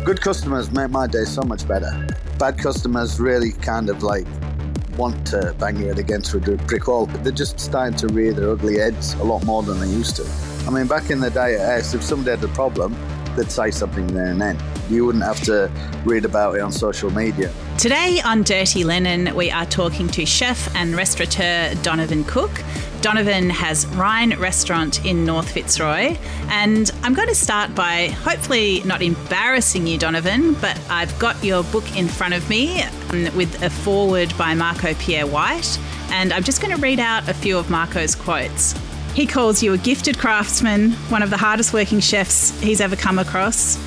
Good customers make my day so much better. Bad customers really kind of like want to bang your head against a brick wall, but they're just starting to rear their ugly heads a lot more than they used to. I mean, back in the day at S, if somebody had a problem, they'd say something there and then. You wouldn't have to read about it on social media. Today on Dirty Linen, we are talking to chef and restaurateur Donovan Cooke. Donovan has Ryne restaurant in North Fitzroy, and I'm going to start by hopefully not embarrassing you, Donovan, but I've got your book in front of me with a foreword by Marco Pierre White, and I'm just going to read out a few of Marco's quotes. He calls you a gifted craftsman, one of the hardest working chefs he's ever come across.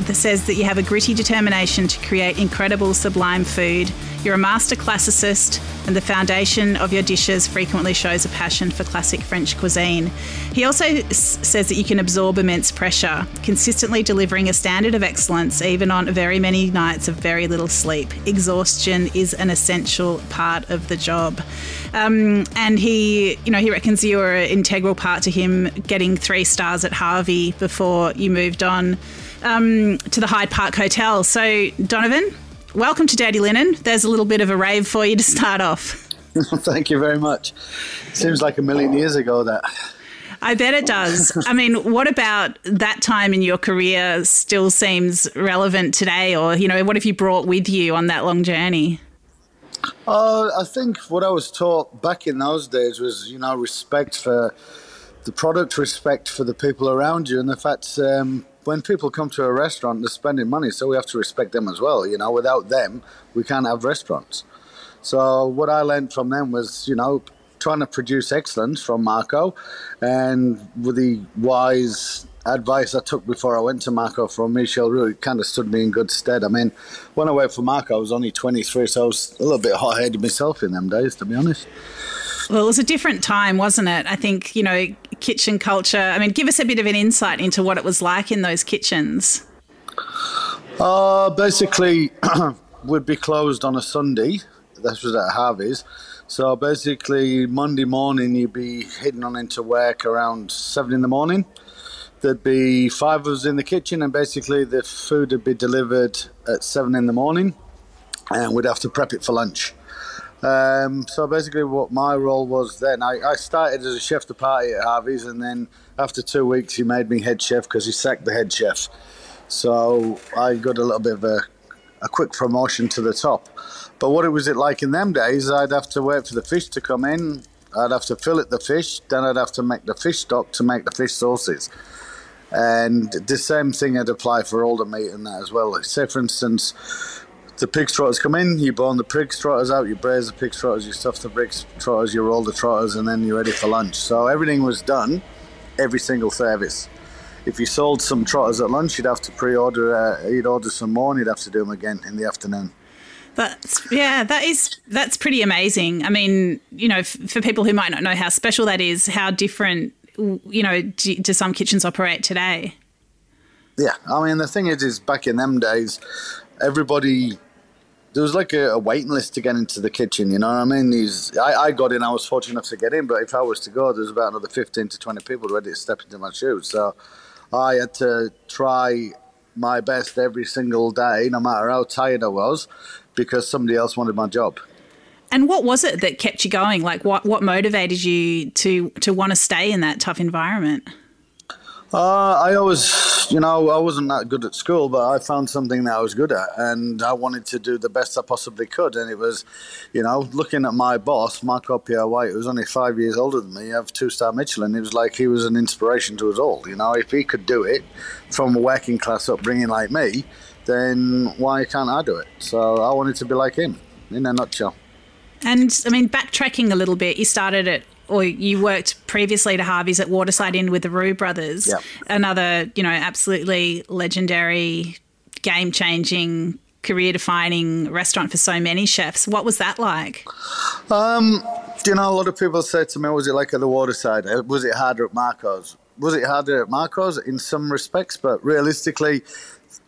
That says that you have a gritty determination to create incredible, sublime food. You're a master classicist, and the foundation of your dishes frequently shows a passion for classic French cuisine. He also says that you can absorb immense pressure, consistently delivering a standard of excellence, even on very many nights of very little sleep. Exhaustion is an essential part of the job. And he reckons you were an integral part to him getting 3 stars at Harvey before you moved on to the Hyde Park Hotel. So, Donovan, welcome to Dirty Linen. There's a little bit of a rave for you to start off. Thank you very much. Seems like a million years ago, that. I bet it does. I mean, what about that time in your career still seems relevant today? Or, what have you brought with you on that long journey? I think what I was taught back in those days was, respect for the product, respect for the people around you, and the fact when people come to a restaurant, they're spending money, so we have to respect them as well. Without them, we can't have restaurants. So what I learned from them was, trying to produce excellence from Marco, and with the wise advice I took before I went to Marco from Michelin, it kind of stood me in good stead. I mean, when I worked for Marco, I was only 23, so I was a little bit hot-headed myself in them days, to be honest. Well, it was a different time, wasn't it? I think, kitchen culture. I mean, give us a bit of an insight into what it was like in those kitchens. Basically, we'd be closed on a Sunday. That was at Harvey's. So basically, Monday morning, you'd be heading on into work around 7 in the morning. There'd be 5 of us in the kitchen, and basically the food would be delivered at 7 in the morning, and we'd have to prep it for lunch. So basically what my role was then, I started as a chef de partie at Harvey's, and then after 2 weeks he made me head chef because he sacked the head chef. So I got a little bit of a quick promotion to the top. But what was it like in them days? I'd have to wait for the fish to come in, I'd have to fillet the fish, then I'd have to make the fish stock to make the fish sauces. And the same thing would apply for all the meat and that as well. Like, say for instance, the pig trotters come in, you bone the pig trotters out, you braise the pig trotters, you stuff the pig trotters, you roll the trotters, and then you're ready for lunch. So everything was done, every single service. If you sold some trotters at lunch, you'd have to pre-order, you'd order some more, and you'd have to do them again in the afternoon. That's pretty amazing. I mean, for people who might not know how special that is, how different, do some kitchens operate today? Yeah, I mean, the thing is back in them days, everybody, there was like a waiting list to get into the kitchen, you know what I mean? I got in, I was fortunate enough to get in, but if I was to go, there was about another 15 to 20 people ready to step into my shoes. So I had to try my best every single day, no matter how tired I was, because somebody else wanted my job. And what was it that kept you going? Like what motivated you to want to stay in that tough environment? I always, I wasn't that good at school, but I found something that I was good at, and I wanted to do the best I possibly could. And it was, looking at my boss, Marco Pierre White, who was only 5 years older than me, have 2-star Michelin. It was like he was an inspiration to us all. If he could do it from a working class upbringing like me, then why can't I do it? So I wanted to be like him, in a nutshell. And, I mean, backtracking a little bit, you worked previously to Harvey's at Waterside Inn with the Roux brothers. Yep. Another, absolutely legendary, game-changing, career-defining restaurant for so many chefs. What was that like? A lot of people say to me, was it like at the Waterside? Was it harder at Marco's? Was it harder at Marco's? In some respects, but realistically,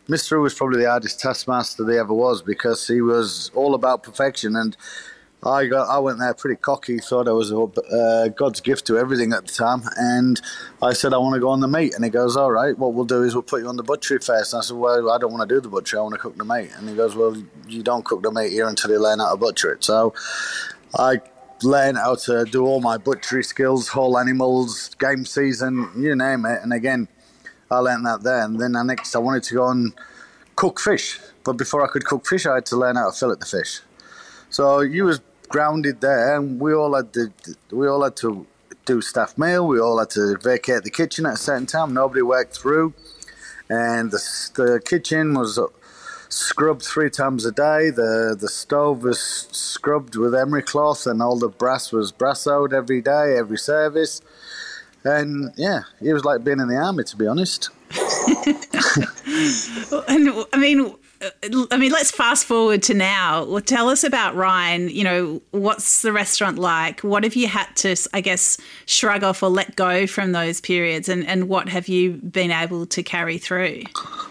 Mr. Roux was probably the hardest taskmaster there ever was, because he was all about perfection, and I went there pretty cocky, thought I was God's gift to everything at the time, and I said I want to go on the meat, and he goes, all right, what we'll do is we'll put you on the butchery first. And I said, well, I don't want to do the butchery, I want to cook the meat. And he goes, well, you don't cook the meat here until you learn how to butcher it. So I learned how to do all my butchery skills, whole animals, game season, you name it. And again, I learned that there. And then next I wanted to go and cook fish, but before I could cook fish, I had to learn how to fillet the fish. So you was grounded there, and we all had to do staff meal. We all had to vacate the kitchen at a certain time. Nobody worked through, and the kitchen was scrubbed 3 times a day. The stove was scrubbed with emery cloth, and all the brass was brassoed every day, every service. And yeah, it was like being in the army, to be honest. And I mean, let's fast forward to now. Well, tell us about Ryne. You know, what's the restaurant like? What have you had to, I guess, shrug off or let go from those periods, and what have you been able to carry through?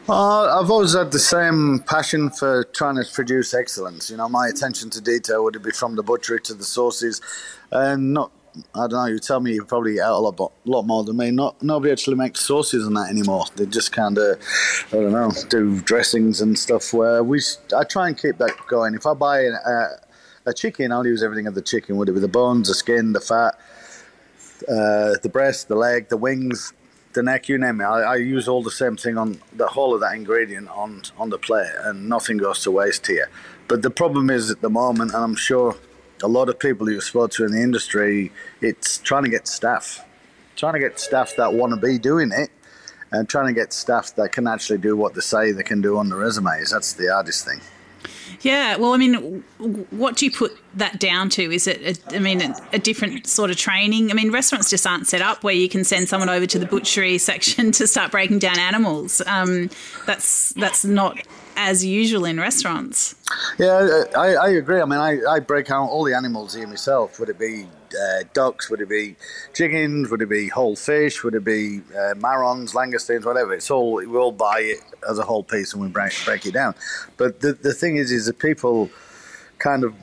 I've always had the same passion for trying to produce excellence. You know, my attention to detail would be from the butchery to the sauces, and not. I don't know, you tell me you probably eat out a lot more than me. Nobody actually makes sauces and that anymore. They just kind of, I don't know, do dressings and stuff where I try and keep that going. If I buy a chicken, I'll use everything of the chicken. Would it be the bones, the skin, the fat, the breast, the leg, the wings, the neck, you name it. I use all the same thing on the whole of that ingredient on the plate, and nothing goes to waste here. But the problem is at the moment, and I'm sure a lot of people you've spoken to in the industry, it's trying to get staff that want to be doing it, and trying to get staff that can actually do what they say they can do on the resumes. That's the hardest thing. Yeah, well, I mean, what do you put that down to? Is it, a different sort of training? I mean, restaurants just aren't set up where you can send someone over to the butchery section to start breaking down animals. That's not as usual in restaurants. Yeah, I agree. I mean, I break out all the animals here myself. Would it be ducks? Would it be chickens? Would it be whole fish? Would it be marrons, langoustines, whatever? We all buy it as a whole piece and we break it down. But the thing is that people kind of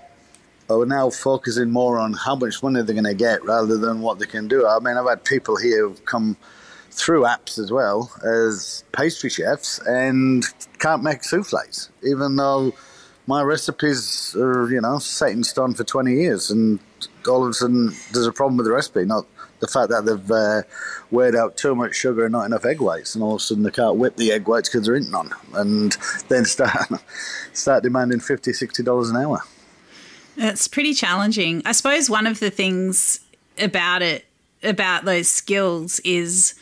are now focusing more on how much money they're going to get rather than what they can do. I mean, I've had people here who've come through apps as well as pastry chefs and can't make soufflés, even though my recipes are, set in stone for 20 years, and all of a sudden there's a problem with the recipe, not the fact that they've weighed out too much sugar and not enough egg whites, and all of a sudden they can't whip the egg whites because there ain't none, and then start demanding $50, $60 an hour. It's pretty challenging. I suppose one of the things about those skills is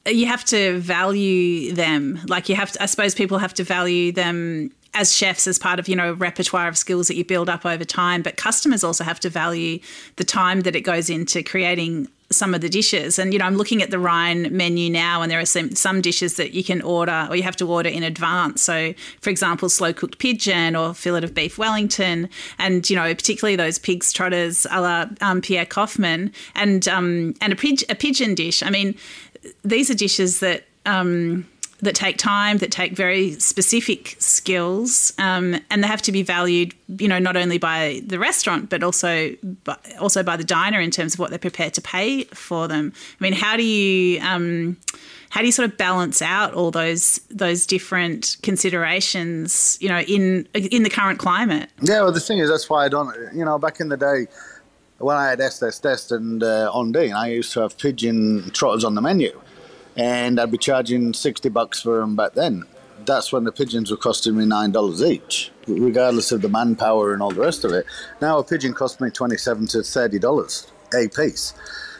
you have to value them. Like I suppose people have to value them as chefs as part of, a repertoire of skills that you build up over time. But customers also have to value the time that it goes into creating some of the dishes. And, I'm looking at the Ryne menu now, and there are some dishes that you can order or you have to order in advance. So, for example, slow-cooked pigeon or fillet of beef Wellington, and, particularly those pig's trotters a la Pierre Kaufman, and a pigeon dish. I mean, these are dishes that take time, that take very specific skills, and they have to be valued, not only by the restaurant but also by the diner in terms of what they're prepared to pay for them. I mean, how do you sort of balance out all those different considerations, in the current climate? Yeah, well, the thing is, that's why I don't. Back in the day, when I had Test and Ondine, I used to have pigeon trotters on the menu, and I'd be charging $60 for them back then. That's when the pigeons were costing me $9 each, regardless of the manpower and all the rest of it. Now a pigeon costs me $27 to $30 a piece.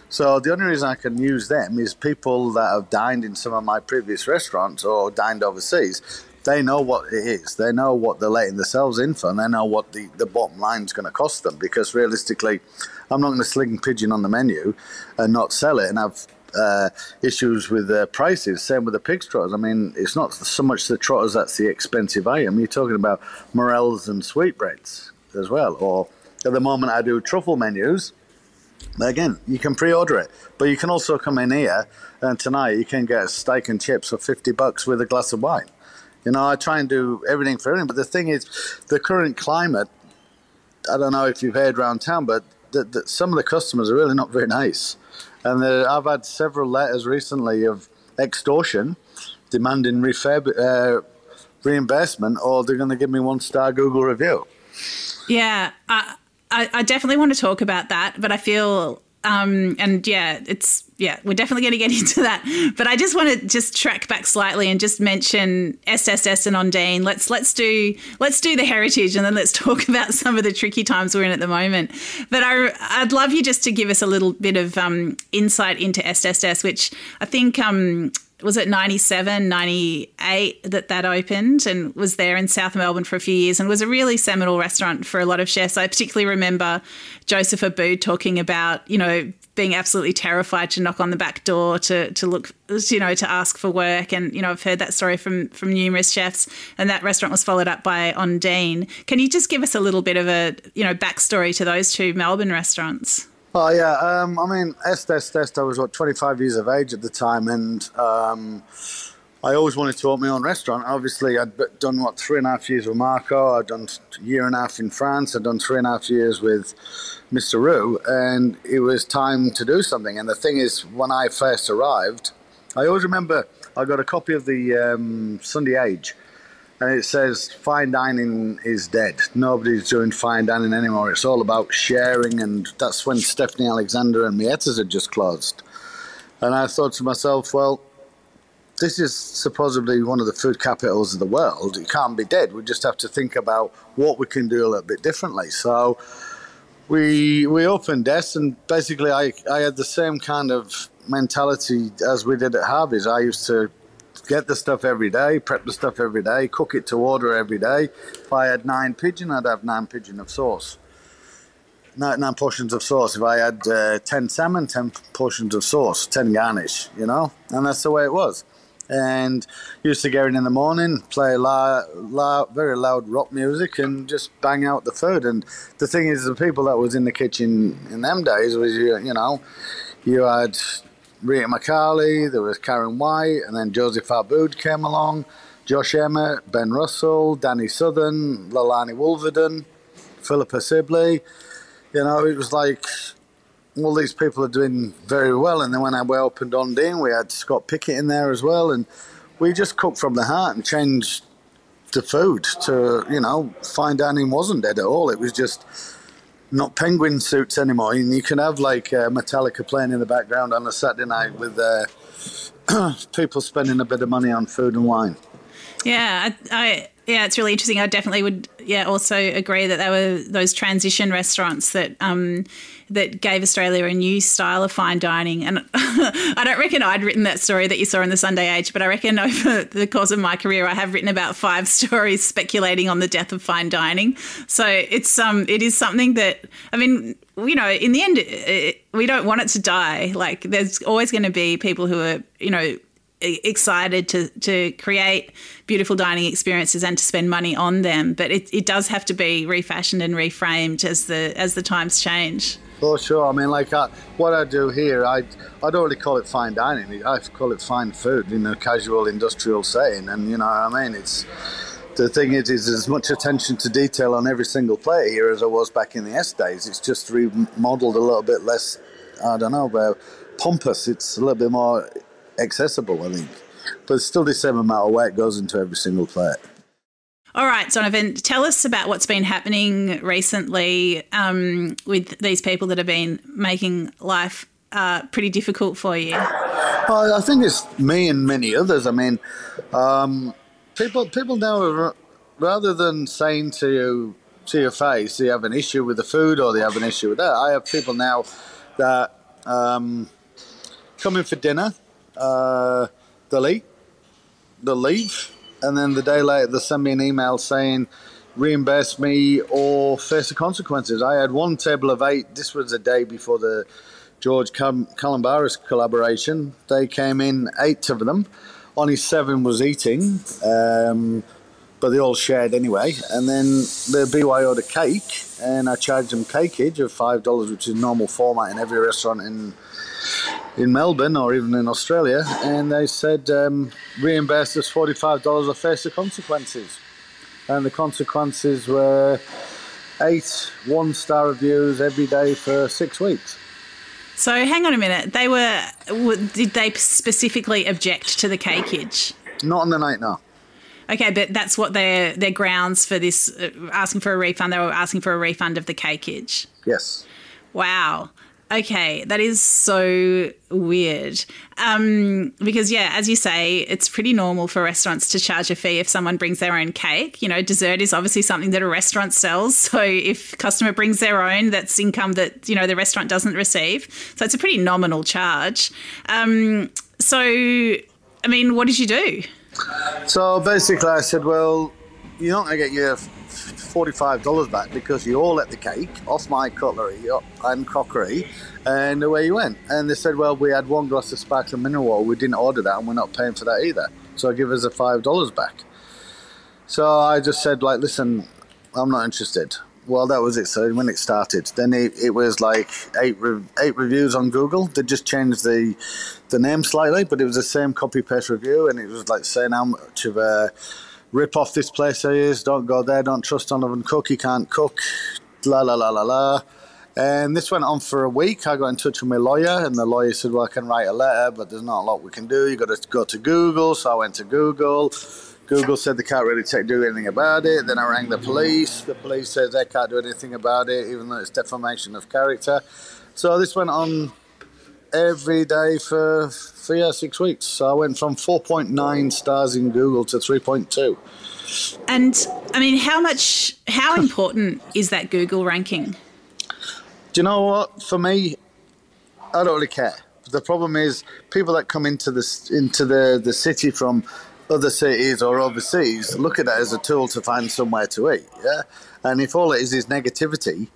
So the only reason I can use them is people that have dined in some of my previous restaurants or dined overseas. They know what it is. They know what they're letting themselves in for, and they know what the bottom line is going to cost them. Because realistically, I'm not going to sling pigeon on the menu and not sell it and have issues with prices. Same with the pig's trotters. I mean, it's not so much the trotters that's the expensive item. You're talking about morels and sweetbreads as well. Or at the moment, I do truffle menus. Again, you can pre-order it, but you can also come in here, and tonight you can get a steak and chips for $50 with a glass of wine. I try and do everything for everything, but the thing is, the current climate, I don't know if you've heard around town, but some of the customers are really not very nice. And I've had several letters recently of extortion, demanding reimbursement, or they're going to give me 1-star Google review. Yeah, I definitely want to talk about that, but I feel, we're definitely going to get into that. But I just want to just track back slightly and just mention SSS and Ondine. Let's do the heritage, and then let's talk about some of the tricky times we're in at the moment. But I'd love you just to give us a little bit of insight into SSS, which I think was it 97, 98 that opened, and was there in South Melbourne for a few years, and was a really seminal restaurant for a lot of chefs. I particularly remember Joseph Aboud talking about, being absolutely terrified to knock on the back door to look, to ask for work. And, I've heard that story from numerous chefs, and that restaurant was followed up by Ondine. Can you just give us a little bit of a, backstory to those two Melbourne restaurants? Oh, yeah. I was, 25 years of age at the time, and I always wanted to open my own restaurant. Obviously, I'd done, 3.5 years with Marco. I'd done a year and a half in France. I'd done 3.5 years with Mr. Roux, and it was time to do something. And the thing is, when I first arrived, I always remember I got a copy of the Sunday Age, and it says, fine dining is dead. Nobody's doing fine dining anymore. It's all about sharing, and that's when Stephanie Alexander and Mietta's had just closed. And I thought to myself, well, this is supposedly one of the food capitals of the world. It can't be dead. We just have to think about what we can do a little bit differently. So we opened Des, and basically I had the same kind of mentality as we did at Harvey's. I used to get the stuff every day, prep the stuff every day, cook it to order every day. If I had 9 pigeon, I'd have 9 pigeon of sauce. 9 portions of sauce. If I had 10 salmon, 10 portions of sauce, 10 garnish, And that's the way it was. And used to get in the morning, play very loud rock music, and just bang out the food. And the thing is, the people that was in the kitchen in them days was, you had Rita McCarley, there was Karen White, and then Joseph Aboud came along, Josh Emmett, Ben Russell, Danny Southern, Lalani Wolverden, Philippa Sibley. It was like all these people are doing very well. And then when we opened Ondine, we had Scott Pickett in there as well, and we just cooked from the heart and changed the food to, fine dining wasn't dead at all. It was just not penguin suits anymore. And you can have like Metallica playing in the background on a Saturday night with people spending a bit of money on food and wine. Yeah, it's really interesting. I definitely would, also agree that there were those transition restaurants that that gave Australia a new style of fine dining. And I don't reckon I'd written that story that you saw in the Sunday Age, but I reckon over the course of my career, I have written about 5 stories speculating on the death of fine dining. So it is something that, in the end, we don't want it to die. Like, there's always going to be people who are, excited to create beautiful dining experiences and to spend money on them, but it does have to be refashioned and reframed as the times change. For sure. What I do here, I don't really call it fine dining. I call it fine food in a casual industrial setting. And it's the thing is as much attention to detail on every single plate here as I was back in the S days. It's just remodeled a little bit less, pompous. It's a little bit more accessible, I think, but it's still the same amount of work goes into every single plate. All right, Donovan, tell us about what's been happening recently with these people that have been making life pretty difficult for you. I think it's me and many others. People now, rather than saying to your face you have an issue with the food or they have an issue with that, I have people now that come in for dinner. They'll eat, they'll leave, and then the day later they send me an email saying reimburse me or face the consequences. I had one table of 8. This was the day before the George Calombaris collaboration. They came in, 8 of them. Only 7 was eating, but they all shared anyway. And then the BYO'd a cake, and I charged them cakeage of $5, which is normal format in every restaurant in Melbourne or even in Australia, and they said reimburse us $45 or face the consequences. And the consequences were 8 one-star reviews every day for 6 weeks. So hang on a minute. Did they specifically object to the cakeage? Not on the night, no. Okay, but that's what their grounds for this asking for a refund. They were asking for a refund of the cakeage. Yes. Wow. Okay, that is so weird. Because, yeah, as you say, it's pretty normal for restaurants to charge a fee if someone brings their own cake. You know, dessert is obviously something that a restaurant sells. So if a customer brings their own, that's income that, you know, the restaurant doesn't receive. So it's a pretty nominal charge. So, I mean, what did you do? So basically I said, well, you're not going to get your $45 back because you all ate the cake off my cutlery and crockery, and away you went. And they said, well, we had 1 glass of sparkling mineral water, we didn't order that, and we're not paying for that either, so give us the $5 back. So I just said, like, listen, I'm not interested. Well, that was it. So when it started, then it was like 8 reviews on Google. They just changed the name slightly, but it was the same copy-paste review, and it was like saying how much of a rip-off this place is. Don't go there. Don't trust Donovan Cooke. He can't cook. La, la, la, la, la. And this went on for a week. I got in touch with my lawyer, and the lawyer said, well, I can write a letter, but there's not a lot we can do. You've got to go to Google. So I went to Google. Google said they can't really do anything about it. Then I rang the police. The police said they can't do anything about it, even though it's defamation of character. So this went on every day for 6 weeks. So I went from 4.9 stars in Google to 3.2. And, I mean, how important is that Google ranking? Do you know what? For me, I don't really care. The problem is people that come into the city from other cities or overseas look at that as a tool to find somewhere to eat, yeah? And if all it is negativity,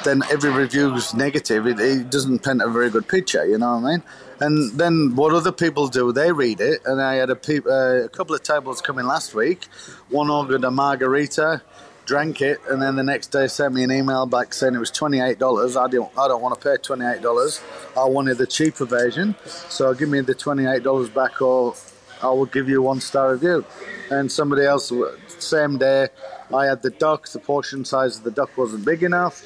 then every review is negative. It doesn't paint a very good picture, you know what I mean? And then what other people do, they read it, and I had a couple of tables come in last week. One ordered a margarita, drank it, and then the next day sent me an email back saying it was $28. I don't want to pay $28. I wanted the cheaper version, so give me the $28 back, or I will give you a 1-star review. And somebody else, same day, I had the duck, the portion size of the duck wasn't big enough.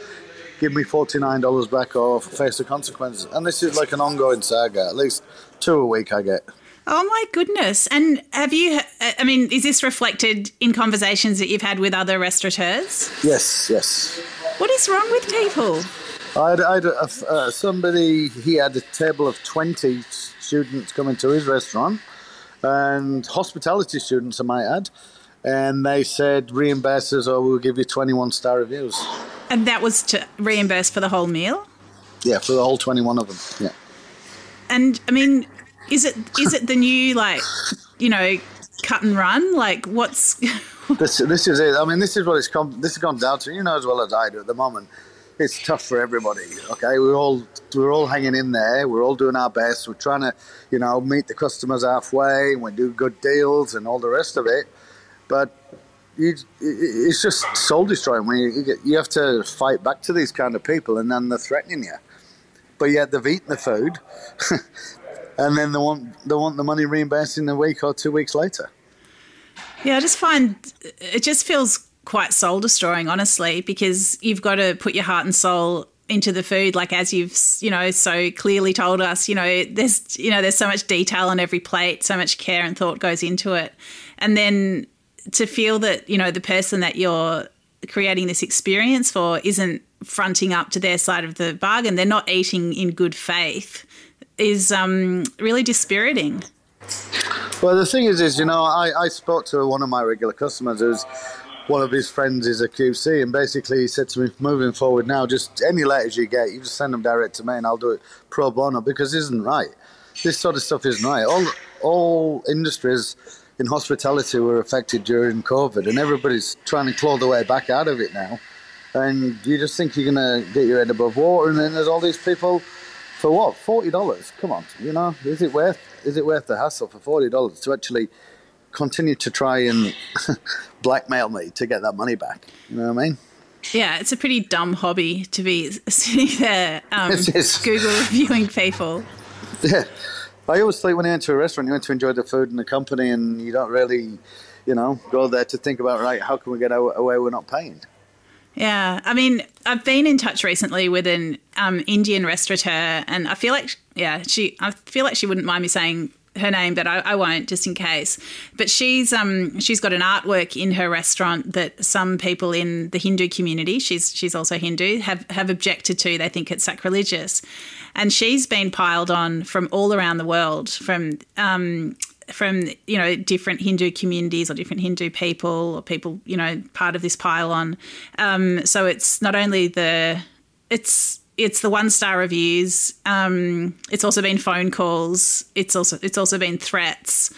Give me $49 back or face the consequences. And this is like an ongoing saga, at least 2 a week I get. Oh, my goodness. And is this reflected in conversations that you've had with other restaurateurs? Yes. What is wrong with people? I had somebody, he had a table of 20 students coming to his restaurant, and hospitality students, I might add, and they said reimburse us or we'll give you 21-star reviews. And that was to reimburse for the whole meal? Yeah, for the whole 21 of them, yeah. And, I mean, is it the new, like, you know, cut and run? Like, what's... This is it. I mean, this is what this has gone down to. You know as well as I do at the moment. It's tough for everybody, okay? We're all hanging in there. We're all doing our best. We're trying to, you know, meet the customers halfway, and we do good deals and all the rest of it. But it's just soul destroying when you have to fight back to these kind of people, and then they're threatening you. But yet they've eaten the food, and then they want the money reimbursed in a week or 2 weeks later. Yeah, I just find it just feels quite soul destroying, honestly, because you've got to put your heart and soul into the food, like as you've, you know, so clearly told us, there's so much detail on every plate, so much care and thought goes into it. And then to feel that, you know, the person that you're creating this experience for isn't fronting up to their side of the bargain, they're not eating in good faith, is really dispiriting. Well, the thing is, you know, I spoke to one of my regular customers who's one of his friends is a QC, and basically he said to me, moving forward now, just any letters you get, you just send them direct to me and I'll do it pro bono, because it isn't right. This sort of stuff isn't right. All industries in hospitality were affected during COVID, and everybody's trying to claw their way back out of it now. And you just think you're going to get your head above water, and then there's all these people for what? $40? Come on, you know, is it worth the hassle for $40 to actually continue to try and blackmail me to get that money back? You know what I mean? Yeah, it's a pretty dumb hobby to be sitting there Google reviewing people. Yeah. I always think when you enter a restaurant, you want to enjoy the food and the company, and you don't really, you know, go there to think about, right, how can we get away with not paying? Yeah, I mean, I've been in touch recently with an Indian restaurateur, and I feel like, she wouldn't mind me saying her name, but I won't, just in case. But she's got an artwork in her restaurant that some people in the Hindu community, she's also Hindu, have objected to. They think it's sacrilegious, and she's been piled on from all around the world, from different Hindu communities or different Hindu people or people, part of this pile-on. So it's not only it's the 1-star reviews. It's also been phone calls. It's also been threats.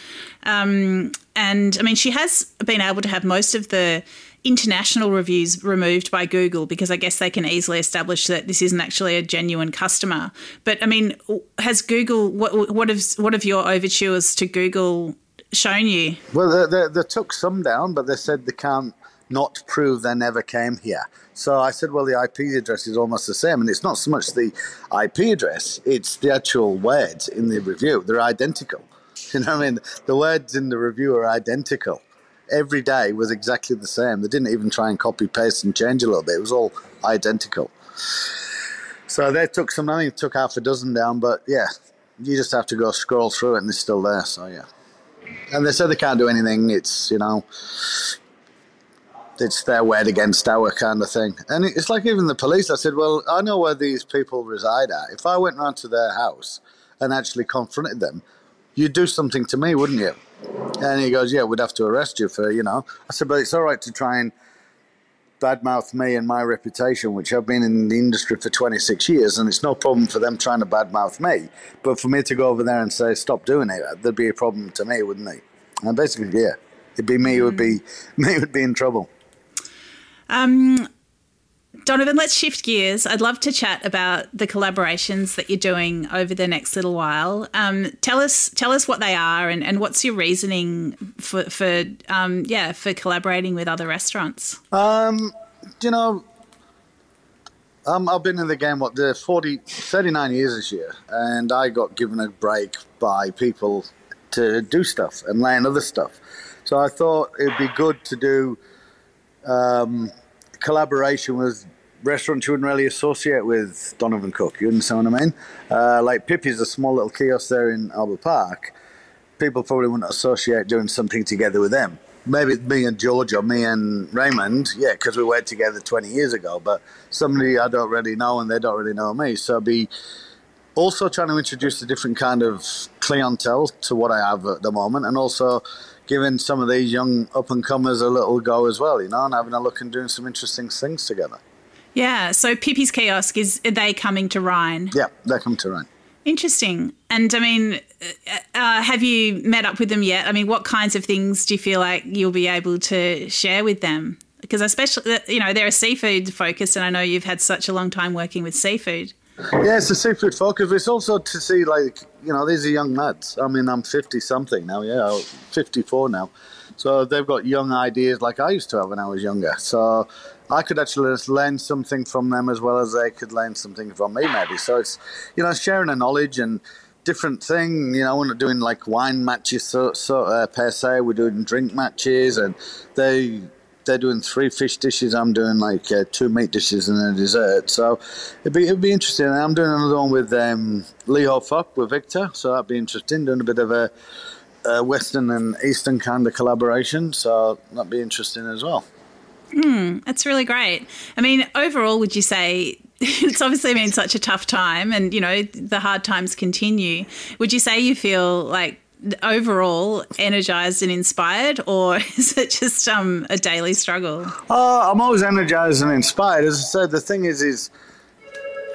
And I mean, she has been able to have most of the international reviews removed by Google, because I guess they can easily establish that this isn't actually a genuine customer. But I mean, has Google, what have your overtures to Google shown you? Well, they took some down, but they said they can't not prove they never came here. So I said, well, the IP address is almost the same. And it's not so much the IP address, it's the actual words in the review. They're identical. You know what I mean? The words in the review are identical. Every day was exactly the same. They didn't even try and copy paste and change a little bit. It was all identical. So they took some, I think took half a dozen down, but yeah, you just have to go scroll through it and it's still there. So yeah. And they said they can't do anything. It's, it's their word against our kind of thing. And it's like even the police, I said, well, I know where these people reside at. If I went round to their house and actually confronted them, you'd do something to me, wouldn't you? And he goes, yeah, we'd have to arrest you for, I said, but it's all right to try and badmouth me and my reputation, which I've been in the industry for 26 years, and it's no problem for them trying to badmouth me. But for me to go over there and say, stop doing it, there'd be a problem to me, wouldn't it? And basically, yeah, it'd be me who would be in trouble. Donovan, let's shift gears. I'd love to chat about the collaborations that you're doing over the next little while. Tell us what they are and what's your reasoning for collaborating with other restaurants. I've been in the game 39 years this year, and I got given a break by people to do stuff and learn other stuff. So I thought it'd be good to do collaboration with restaurants you wouldn't really associate with Donovan Cooke. You understand what I mean? Like Pippi's a small little kiosk there in Albert Park. People probably wouldn't associate doing something together with them. Maybe me and George or me and Raymond, yeah, because we worked together 20 years ago, but somebody I don't really know and they don't really know me. So I'd be also trying to introduce a different kind of clientele to what I have at the moment, and also giving some of these young up-and-comers a little go as well, and having a look and doing some interesting things together. Yeah, so Pippi's Kiosk, are they coming to Ryne? Yeah, they're coming to Ryne. Interesting. And, I mean, have you met up with them yet? I mean, what kinds of things do you feel like you'll be able to share with them? Because especially, they're a seafood focus, and I know you've had such a long time working with seafood. Yeah, it's a seafood focus. It's also to see, these are young lads. I mean, I'm 50-something now, 54 now. So they've got young ideas like I used to have when I was younger. So I could actually just learn something from them as well as they could learn something from me, maybe. So it's, sharing a knowledge and different thing. We're not doing like wine matches per se. We're doing drink matches, and they're doing 3 fish dishes. I'm doing like 2 meat dishes and a dessert. So it'd be interesting. And I'm doing another one with Leo Huck with Victor. So that'd be interesting. Doing a bit of a Western and Eastern kind of collaboration. So that'd be interesting as well. That's really great. I mean, overall, would you say it's obviously been such a tough time, and the hard times continue? Would you say you feel like overall energized and inspired, or is it just a daily struggle? I'm always energized and inspired. As I said, the thing is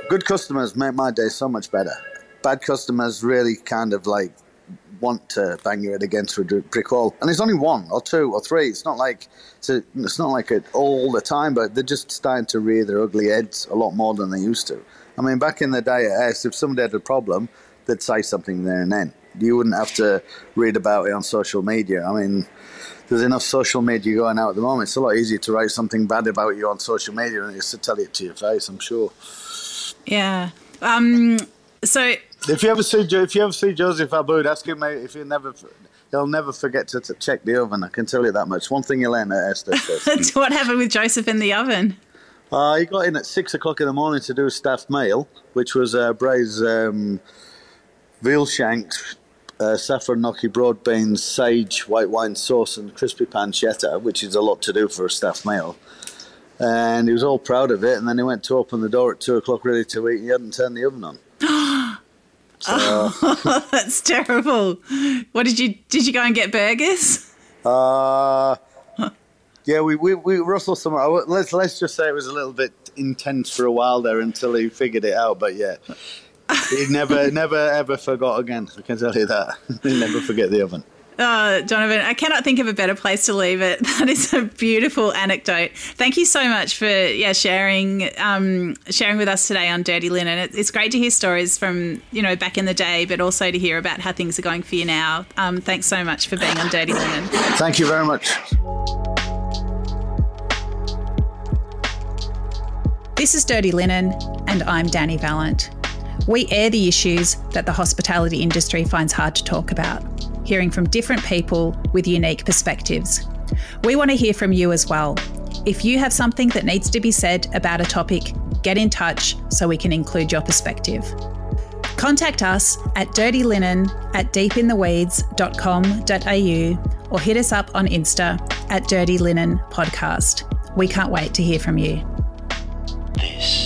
good customers make my day so much better. Bad customers really kind of want to bang your head against a brick wall, and it's only 1 or 2 or 3. It's not like it all the time, but they're just starting to rear their ugly heads a lot more than they used to. I mean, back in the day at S, if somebody had a problem, they'd say something there and then. You wouldn't have to read about it on social media. I mean, there's enough social media going out at the moment. It's a lot easier to write something bad about you on social media than it is to tell it to your face, I'm sure. Yeah. So if you ever see Joseph Aboud, ask him if he'll never forget to check the oven. I can tell you that much. One thing you learn at Esther. What happened with Joseph in the oven? He got in at 6 o'clock in the morning to do a staff meal, which was braised veal shanks, saffron gnocchi, broad beans, sage, white wine sauce and crispy pancetta, which is a lot to do for a staff meal. And he was all proud of it, and then he went to open the door at 2 o'clock ready to eat, and he hadn't turned the oven on. So, oh, that's terrible. What did you go and get burgers? Yeah, we rustled somewhere. Let's just say it was a little bit intense for a while there until he figured it out. But yeah, he never ever forgot again. I can tell you that. He'll never forget the oven. Donovan, I cannot think of a better place to leave it. That is a beautiful anecdote. Thank you so much for sharing with us today on Dirty Linen. It's great to hear stories from back in the day, but also to hear about how things are going for you now. Thanks so much for being on Dirty Linen. Thank you very much. This is Dirty Linen, and I'm Dani Valent. We air the issues that the hospitality industry finds hard to talk about, hearing from different people with unique perspectives. We want to hear from you as well. If you have something that needs to be said about a topic, get in touch so we can include your perspective. Contact us at dirtyLinen@deepintheweeds.com.au or hit us up on Insta at Dirty Linen Podcast. We can't wait to hear from you. This